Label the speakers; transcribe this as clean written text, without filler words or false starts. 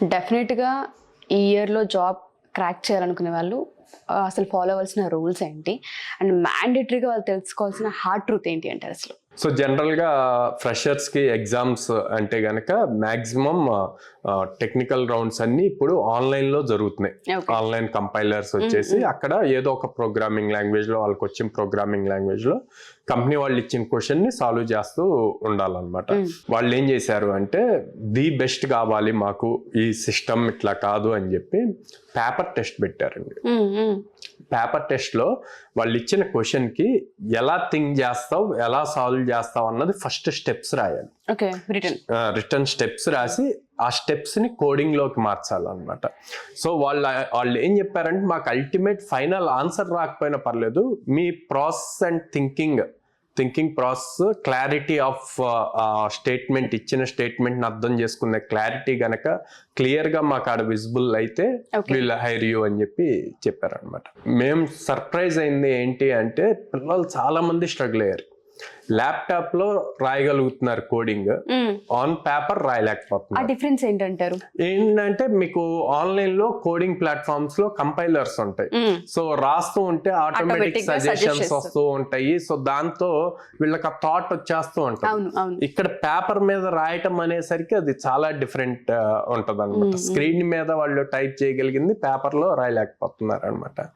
Speaker 1: డెఫినెట్గా ఈ ఇయర్లో జాబ్ క్రాక్ చేయాలనుకునే వాళ్ళు అసలు ఫాలో అవ్వాల్సిన రూల్స్ ఏంటి అండ్ మ్యాండేటరీగా వాళ్ళు తెలుసుకోవాల్సిన హార్డ్ ట్రూత్ ఏంటి అంటారు అసలు?
Speaker 2: సో జనరల్గా ఫ్రెషర్స్కి ఎగ్జామ్స్ అంటే గనక మ్యాక్సిమం టెక్నికల్ రౌండ్స్ అన్ని ఇప్పుడు ఆన్లైన్లో జరుగుతున్నాయి. ఆన్లైన్ కంపైలర్స్ వచ్చేసి అక్కడ ఏదో ఒక ప్రోగ్రామింగ్ లాంగ్వేజ్లో వాళ్ళకి వచ్చిన ప్రోగ్రామింగ్ లాంగ్వేజ్లో కంపెనీ వాళ్ళు ఇచ్చిన క్వశ్చన్ని సాల్వ్ చేస్తూ ఉండాలన్నమాట. వాళ్ళు ఏం చేశారు అంటే ది బెస్ట్ కావాలి మాకు, ఈ సిస్టమ్ ఇట్లా కాదు అని చెప్పి పేపర్ టెస్ట్ పెట్టారండి. పేపర్ టెస్ట్లో వాళ్ళు ఇచ్చిన క్వశ్చన్కి ఎలా థింక్ చేస్తావు, ఎలా సాల్వ్ చేస్తావు అన్నది ఫస్ట్ స్టెప్స్ రాయాలి. రిటర్న్ స్టెప్స్ రాసి ఆ స్టెప్స్ని కోడింగ్లోకి మార్చాలన్నమాట. సో వాళ్ళు ఏం చెప్పారంటే మాకు అల్టిమేట్ ఫైనల్ ఆన్సర్ రాకపోయినా పర్లేదు, మీ process and thinking process, clarity of statement, ఇచ్చిన స్టేట్మెంట్ని అర్థం చేసుకునే క్లారిటీ గనక క్లియర్గా మాకు ఆడ విజిబుల్ అయితే వీళ్ళు హైర్ యూ అని చెప్పారనమాట. మేము సర్ప్రైజ్ అయింది ఏంటి అంటే పిల్లలు చాలా మంది స్ట్రగుల్ అయ్యారు. ల్యాప్టాప్ లో రాయగలుగుతున్నారు కోడింగ్, ఆన్ పేపర్ రాయలేకపోతున్నారు.
Speaker 1: డిఫరెన్స్ ఏంటంటారు?
Speaker 2: ఏంటంటే మీకు ఆన్లైన్ లో కోడింగ్ ప్లాట్ఫామ్స్ లో కంపైలర్స్ ఉంటాయి. సో రాస్తూ ఉంటే ఆటోమేటిక్ సజెషన్స్ వస్తూ ఉంటాయి. సో దాంతో వీళ్ళకి ఆ థాట్ వచ్చేస్తూ ఉంటుంది. ఇక్కడ పేపర్ మీద రాయటం అనేసరికి అది చాలా డిఫరెంట్ ఉంటది అనమాట. స్క్రీన్ మీద వాళ్ళు టైప్ చేయగలిగింది పేపర్ లో రాయలేకపోతున్నారు అనమాట.